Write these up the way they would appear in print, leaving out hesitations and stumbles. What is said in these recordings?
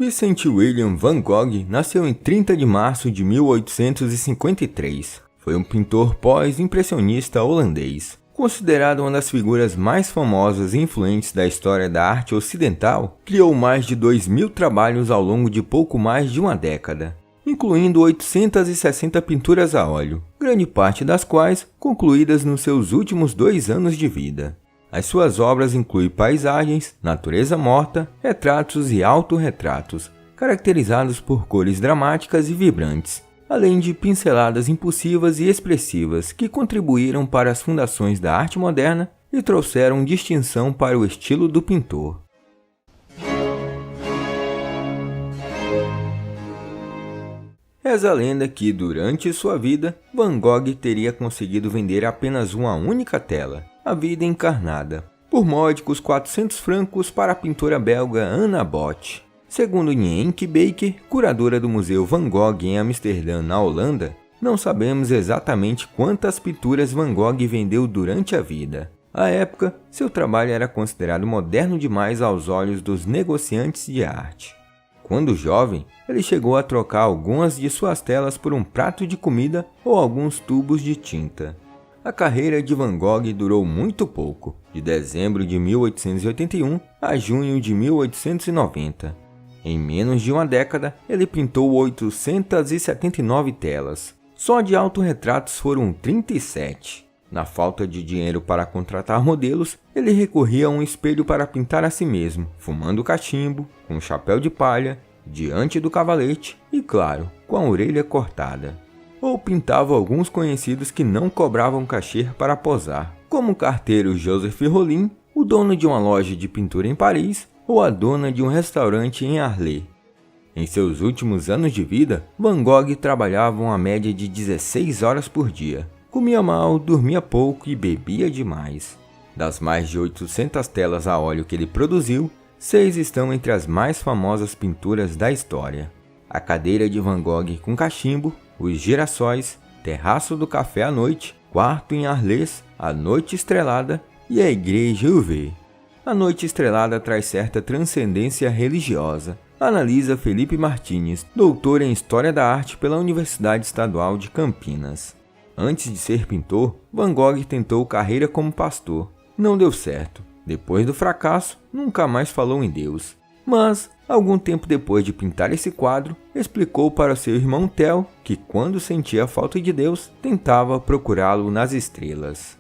Vincent Willem van Gogh nasceu em 30 de março de 1853. Foi um pintor pós-impressionista holandês. Considerado uma das figuras mais famosas e influentes da história da arte ocidental, criou mais de 2.000 trabalhos ao longo de pouco mais de uma década, incluindo 860 pinturas a óleo, grande parte das quais concluídas nos seus últimos 2 anos de vida. As suas obras incluem paisagens, natureza morta, retratos e autorretratos, caracterizados por cores dramáticas e vibrantes, além de pinceladas impulsivas e expressivas que contribuíram para as fundações da arte moderna e trouxeram distinção para o estilo do pintor. Reza a lenda que, durante sua vida, Van Gogh teria conseguido vender apenas uma única tela, A Vida Encarnada, por módicos 400 francos para a pintora belga Anna Bot. Segundo Nienke Baker, curadora do Museu Van Gogh em Amsterdã, na Holanda, não sabemos exatamente quantas pinturas Van Gogh vendeu durante a vida. À época, seu trabalho era considerado moderno demais aos olhos dos negociantes de arte. Quando jovem, ele chegou a trocar algumas de suas telas por um prato de comida ou alguns tubos de tinta. A carreira de Van Gogh durou muito pouco, de dezembro de 1881 a junho de 1890. Em menos de uma década, ele pintou 879 telas. Só de autorretratos foram 37. Na falta de dinheiro para contratar modelos, ele recorria a um espelho para pintar a si mesmo, fumando cachimbo, com um chapéu de palha, diante do cavalete e, claro, com a orelha cortada. Ou pintava alguns conhecidos que não cobravam cachê para posar, como o carteiro Joseph Rollin, o dono de uma loja de pintura em Paris ou a dona de um restaurante em Arles. Em seus últimos anos de vida, Van Gogh trabalhava uma média de 16 horas por dia. Comia mal, dormia pouco e bebia demais. Das mais de 800 telas a óleo que ele produziu, 6 estão entre as mais famosas pinturas da história. A cadeira de Van Gogh com cachimbo, Os Girassóis, Terraço do Café à Noite, Quarto em Arles, A Noite Estrelada e A Igreja UV. A Noite Estrelada traz certa transcendência religiosa, analisa Felipe Martínez, doutor em História da Arte pela Universidade Estadual de Campinas. Antes de ser pintor, Van Gogh tentou carreira como pastor. Não deu certo. Depois do fracasso, nunca mais falou em Deus. Mas, algum tempo depois de pintar esse quadro, explicou para seu irmão Theo que, quando sentia falta de Deus, tentava procurá-lo nas estrelas.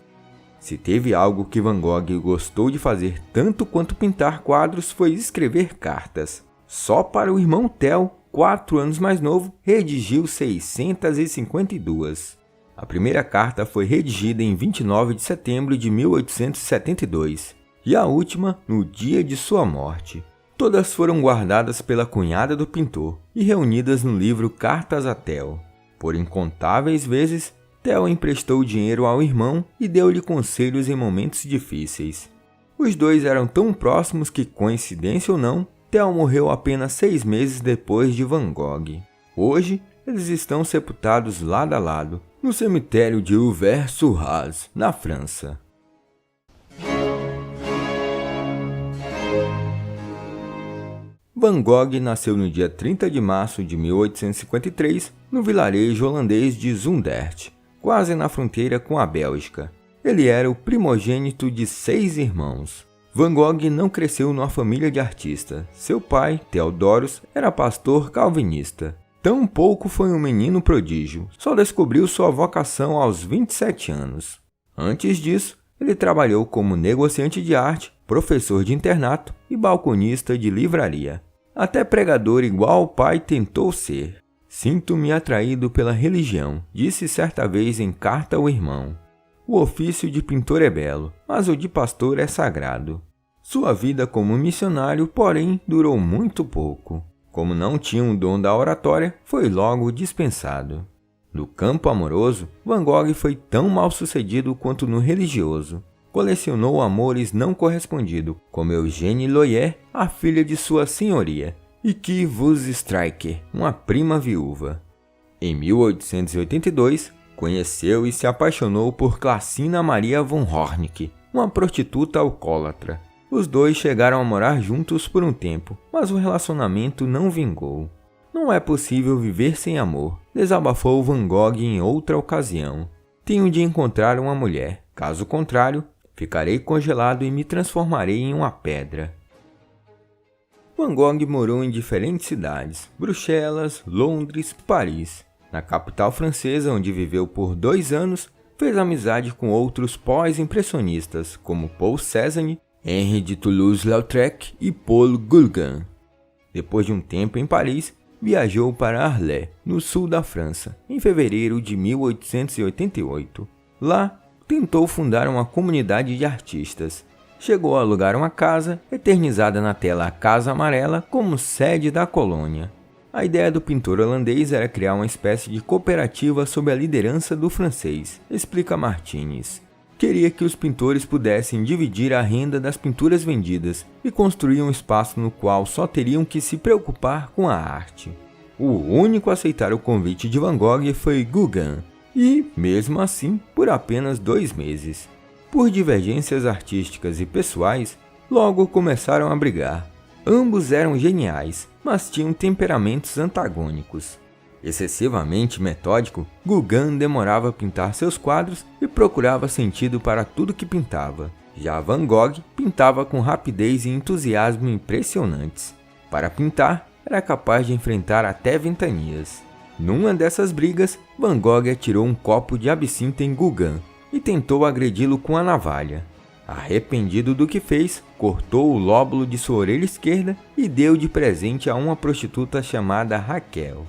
Se teve algo que Van Gogh gostou de fazer tanto quanto pintar quadros, foi escrever cartas. Só para o irmão Theo, 4 anos mais novo, redigiu 652. A primeira carta foi redigida em 29 de setembro de 1872 e a última no dia de sua morte. Todas foram guardadas pela cunhada do pintor e reunidas no livro Cartas a Theo. Por incontáveis vezes, Theo emprestou dinheiro ao irmão e deu-lhe conselhos em momentos difíceis. Os dois eram tão próximos que, coincidência ou não, Theo morreu apenas 6 meses depois de Van Gogh. Hoje, eles estão sepultados lado a lado, no cemitério de Auvers-sur-Oise, na França. Van Gogh nasceu no dia 30 de março de 1853, no vilarejo holandês de Zundert, quase na fronteira com a Bélgica. Ele era o primogênito de 6 irmãos. Van Gogh não cresceu numa família de artistas. Seu pai, Theodorus, era pastor calvinista. Tampouco foi um menino prodígio, só descobriu sua vocação aos 27 anos. Antes disso, ele trabalhou como negociante de arte, professor de internato e balconista de livraria. Até pregador igual ao pai tentou ser. Sinto-me atraído pela religião, disse certa vez em carta ao irmão. O ofício de pintor é belo, mas o de pastor é sagrado. Sua vida como missionário, porém, durou muito pouco. Como não tinha um dom da oratória, foi logo dispensado. No campo amoroso, Van Gogh foi tão mal sucedido quanto no religioso. Colecionou amores não correspondidos, como Eugénie Loyer, a filha de sua senhoria, e Guy Streicher, uma prima viúva. Em 1882, conheceu e se apaixonou por Clasina Maria von Hornig, uma prostituta alcoólatra. Os dois chegaram a morar juntos por um tempo, mas o relacionamento não vingou. Não é possível viver sem amor, desabafou Van Gogh em outra ocasião. Tenho de encontrar uma mulher, caso contrário, ficarei congelado e me transformarei em uma pedra. Van Gogh morou em diferentes cidades, Bruxelas, Londres, Paris. Na capital francesa, onde viveu por 2 anos, fez amizade com outros pós-impressionistas, como Paul Cézanne, Henri de Toulouse-Lautrec e Paul Gauguin. Depois de um tempo em Paris, viajou para Arles, no sul da França, em fevereiro de 1888. Lá, tentou fundar uma comunidade de artistas. Chegou a alugar uma casa, eternizada na tela Casa Amarela, como sede da colônia. A ideia do pintor holandês era criar uma espécie de cooperativa sob a liderança do francês, explica Martins. Queria que os pintores pudessem dividir a renda das pinturas vendidas e construir um espaço no qual só teriam que se preocupar com a arte. O único a aceitar o convite de Van Gogh foi Gauguin, e, mesmo assim, por apenas 2 meses. Por divergências artísticas e pessoais, logo começaram a brigar. Ambos eram geniais, mas tinham temperamentos antagônicos. Excessivamente metódico, Gauguin demorava a pintar seus quadros e procurava sentido para tudo que pintava. Já Van Gogh pintava com rapidez e entusiasmo impressionantes. Para pintar, era capaz de enfrentar até ventanias. Numa dessas brigas, Van Gogh atirou um copo de absinto em Gauguin e tentou agredi-lo com a navalha. Arrependido do que fez, cortou o lóbulo de sua orelha esquerda e deu de presente a uma prostituta chamada Raquel.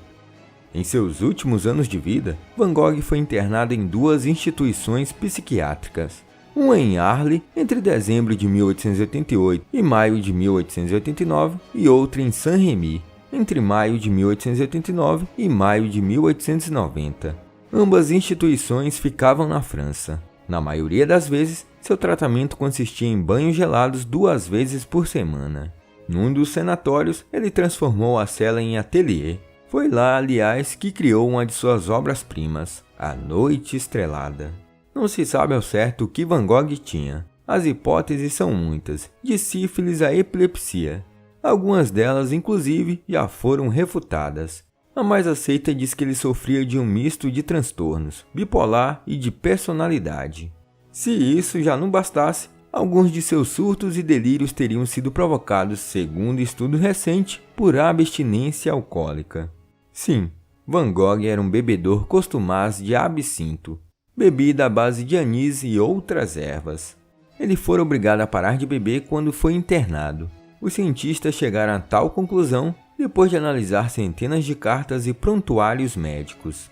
Em seus últimos anos de vida, Van Gogh foi internado em 2 instituições psiquiátricas. Uma em Arles, entre dezembro de 1888 e maio de 1889, e outra em Saint-Rémy, entre maio de 1889 e maio de 1890. Ambas instituições ficavam na França. Na maioria das vezes, seu tratamento consistia em banhos gelados 2 vezes por semana. Num dos sanatórios, ele transformou a cela em ateliê. Foi lá, aliás, que criou uma de suas obras-primas, A Noite Estrelada. Não se sabe ao certo o que Van Gogh tinha. As hipóteses são muitas, de sífilis a epilepsia. Algumas delas, inclusive, já foram refutadas. A mais aceita diz que ele sofria de um misto de transtornos, bipolar e de personalidade. Se isso já não bastasse, alguns de seus surtos e delírios teriam sido provocados, segundo estudo recente, por abstinência alcoólica. Sim, Van Gogh era um bebedor costumaz de absinto, bebida à base de anis e outras ervas. Ele fora obrigado a parar de beber quando foi internado. Os cientistas chegaram a tal conclusão depois de analisar centenas de cartas e prontuários médicos.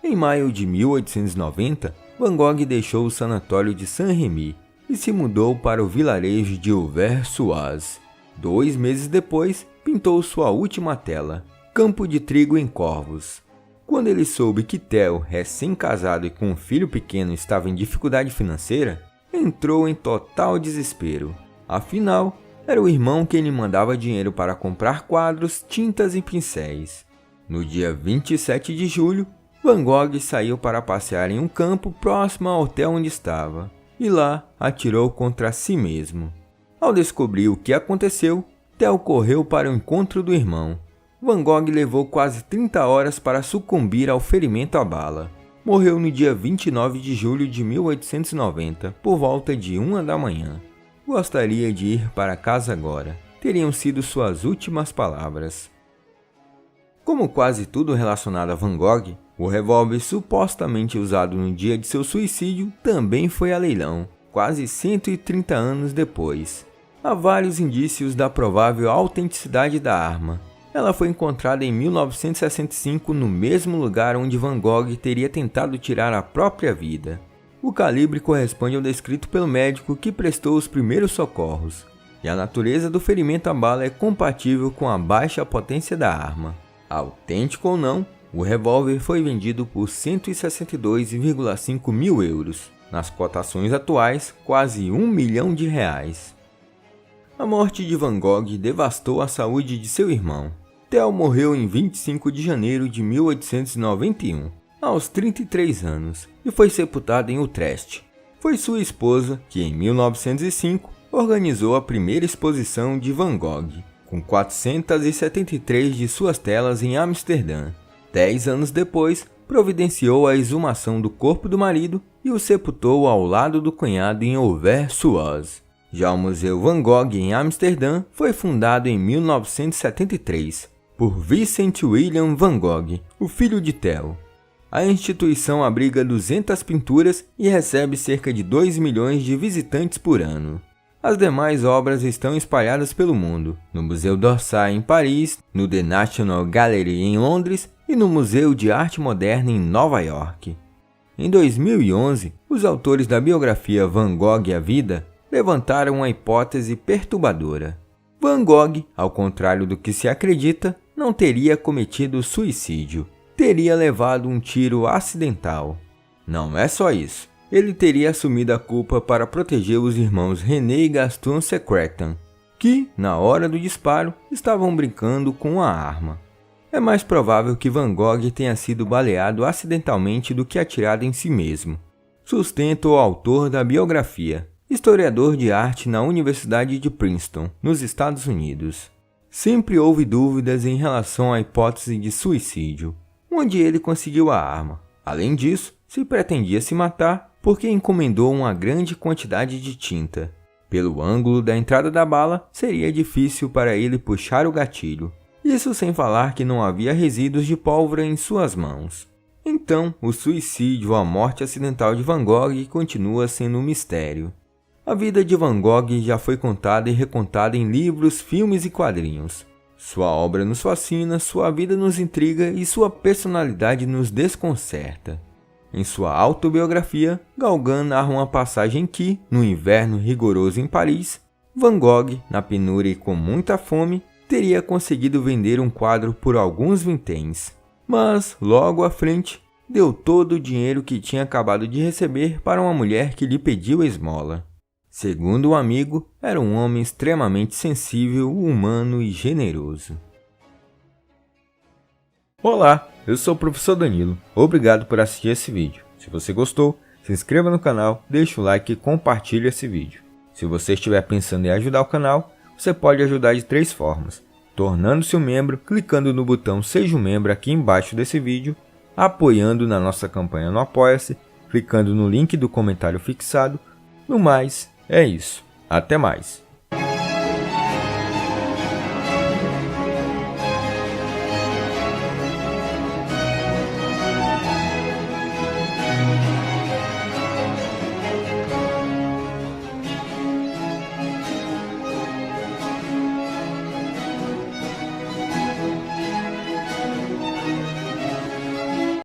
Em maio de 1890, Van Gogh deixou o sanatório de Saint-Rémy e se mudou para o vilarejo de Auvers-sur-Oise. 2 meses depois, pintou sua última tela, Campo de Trigo em Corvos. Quando ele soube que Theo, recém-casado e com um filho pequeno, estava em dificuldade financeira, entrou em total desespero. Afinal, era o irmão quem lhe mandava dinheiro para comprar quadros, tintas e pincéis. No dia 27 de julho, Van Gogh saiu para passear em um campo próximo ao hotel onde estava, e lá atirou contra si mesmo. Ao descobrir o que aconteceu, Theo correu para o encontro do irmão. Van Gogh levou quase 30 horas para sucumbir ao ferimento à bala. Morreu no dia 29 de julho de 1890, por volta de 1 da manhã. Gostaria de ir para casa agora, teriam sido suas últimas palavras. Como quase tudo relacionado a Van Gogh, o revólver supostamente usado no dia de seu suicídio também foi a leilão, quase 130 anos depois. Há vários indícios da provável autenticidade da arma. Ela foi encontrada em 1965 no mesmo lugar onde Van Gogh teria tentado tirar a própria vida. O calibre corresponde ao descrito pelo médico que prestou os primeiros socorros, e a natureza do ferimento à bala é compatível com a baixa potência da arma. Autêntico ou não, o revólver foi vendido por 162,5 mil euros, nas cotações atuais, quase R$1 milhão. A morte de Van Gogh devastou a saúde de seu irmão. Theo morreu em 25 de janeiro de 1891, aos 33 anos, e foi sepultado em Utrecht. Foi sua esposa que, em 1905, organizou a primeira exposição de Van Gogh, com 473 de suas telas em Amsterdã. 10 anos depois, providenciou a exumação do corpo do marido e o sepultou ao lado do cunhado em Auvers-sur-Oise. Já o Museu Van Gogh em Amsterdã foi fundado em 1973 por Vincent William van Gogh, o filho de Theo. A instituição abriga 200 pinturas e recebe cerca de 2 milhões de visitantes por ano. As demais obras estão espalhadas pelo mundo, no Museu d'Orsay em Paris, no The National Gallery em Londres e no Museu de Arte Moderna em Nova York. Em 2011, os autores da biografia Van Gogh e a Vida levantaram uma hipótese perturbadora. Van Gogh, ao contrário do que se acredita, não teria cometido suicídio. Teria levado um tiro acidental. Não é só isso. Ele teria assumido a culpa para proteger os irmãos René e Gaston Secretan, que, na hora do disparo, estavam brincando com a arma. É mais provável que Van Gogh tenha sido baleado acidentalmente do que atirado em si mesmo. Sustenta o autor da biografia, historiador de arte na Universidade de Princeton, nos Estados Unidos. Sempre houve dúvidas em relação à hipótese de suicídio, onde ele conseguiu a arma. Além disso, se pretendia se matar porque encomendou uma grande quantidade de tinta. Pelo ângulo da entrada da bala, seria difícil para ele puxar o gatilho. Isso sem falar que não havia resíduos de pólvora em suas mãos. Então, o suicídio ou a morte acidental de Van Gogh continua sendo um mistério. A vida de Van Gogh já foi contada e recontada em livros, filmes e quadrinhos. Sua obra nos fascina, sua vida nos intriga e sua personalidade nos desconcerta. Em sua autobiografia, Gauguin narra uma passagem que, no inverno rigoroso em Paris, Van Gogh, na penúria e com muita fome, teria conseguido vender um quadro por alguns vinténs. Mas, logo à frente, deu todo o dinheiro que tinha acabado de receber para uma mulher que lhe pediu esmola. Segundo o amigo, era um homem extremamente sensível, humano e generoso. Olá, eu sou o professor Danilo. Obrigado por assistir esse vídeo. Se você gostou, se inscreva no canal, deixe o like e compartilhe esse vídeo. Se você estiver pensando em ajudar o canal, você pode ajudar de 3 formas. Tornando-se um membro, clicando no botão Seja um Membro aqui embaixo desse vídeo, apoiando na nossa campanha no Apoia-se, clicando no link do comentário fixado. No mais, é isso. Até mais!